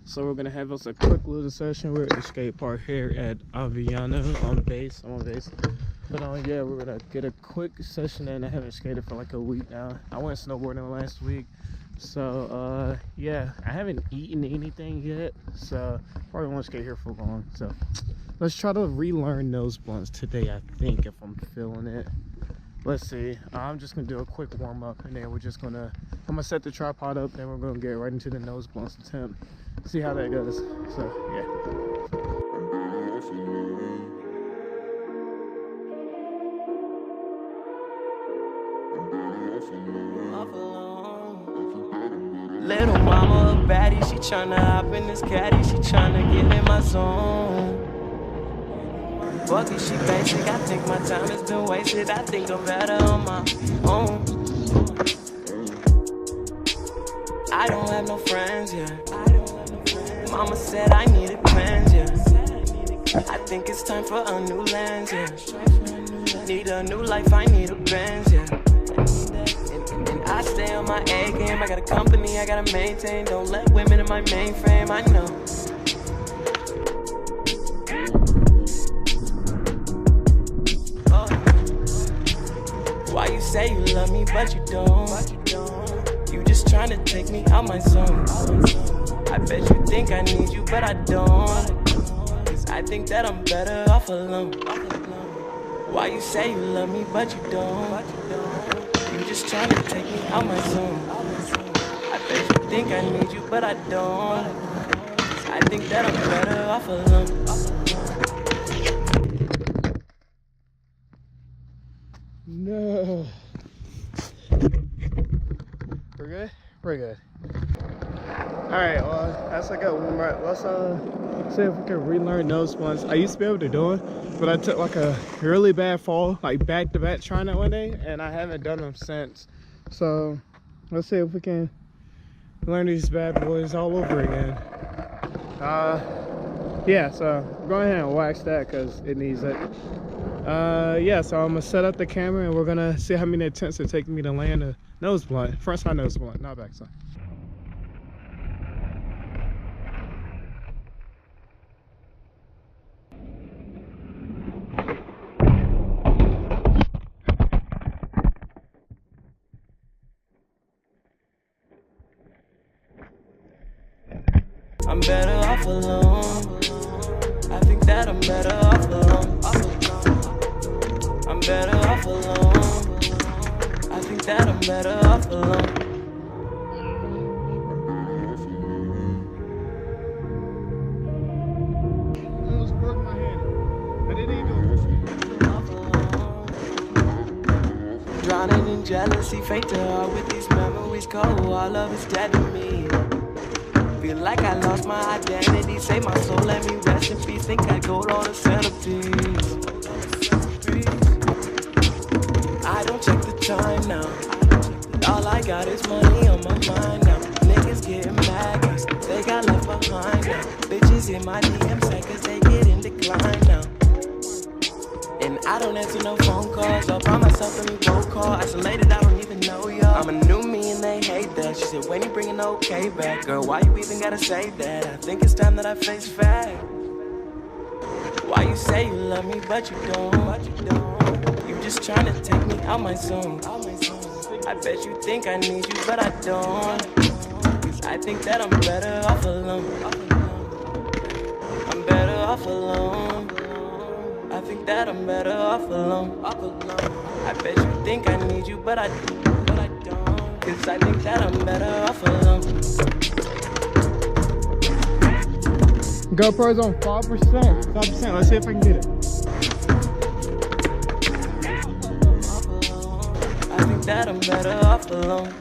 So we're gonna have us a quick little session. We're at the skate park here at Aviano on base. But yeah, we're gonna get a quick session in. I haven't skated for like a week now. I went snowboarding last week. So yeah, I haven't eaten anything yet, so probably won't skate here for long. So let's try to relearn nose blunts today, I think, if I'm feeling it. Let's see. I'm just gonna do a quick warm-up, and then I'm gonna set the tripod up, then we're gonna get right into the nose blunts attempt, see how that goes. So yeah. Little mama a baddie, she tryna hop in this caddy, she tryna get in my zone. Fuck it, she basic, I think my time has been wasted, I think I'm better on my own. I don't have no friends, yeah. Mama said I need a cleanse, yeah. I think it's time for a new lens, yeah. Need a new life, I need a Benz, yeah. And I stay on my A game, I got a company I gotta maintain. Don't let women in my mainframe, I know. Why you say you love me, but you don't? You just tryna take me out my zone. I bet you think I need you, but I don't. Cause I think that I'm better off alone. Why you say you love me, but you don't? You just tryna take me out my zone. I bet you think I need you, but I don't. Cause I think that I'm better off alone. No. We're good? We're good. Alright, well, that's like a warm up. Let's see if we can relearn nose blunts. I used to be able to do it, but I took like a really bad fall, like back to back trying it one day, and I haven't done them since. So let's see if we can learn these bad boys all over again. Yeah, so go ahead and wax that because it needs it. Yeah, so I'm gonna set up the camera and we're gonna see how many attempts it takes me to land a nose blunt, front side nose blunt, not back side. I'm better off alone. I think that I'm better off alone. I'm better off alone. I think that I'm better off alone. Almost broke my hand, but it ain't doing. Drowning in jealousy, fate to heart with these memories cold. All love is dead to me. Feel like I lost my identity. Save my soul, let me rest in peace. Think I go on a centerpiece. I don't check the time now. All I got is money on my mind now. Niggas getting mad cause they got left behind now. Bitches in my DMs say cause they get in decline now. And I don't answer no phone calls. All by myself, let me roll call. Isolated, I don't even know y'all. I'm a new me and they hate that. She said, when you bringing okay back? Girl, why you even gotta say that? I think it's time that I face fact. Why you say you love me, but you don't? You just tryna take me out my zone. I bet you think I need you, but I don't. Cause I think that I'm better off alone. I'm better off alone. I think that I'm better off alone. I bet you think I need you, but I don't. Cause I think that I'm better off alone. GoPro's on 5%. 5%. Let's see if I can get it. I think that I'm better off alone.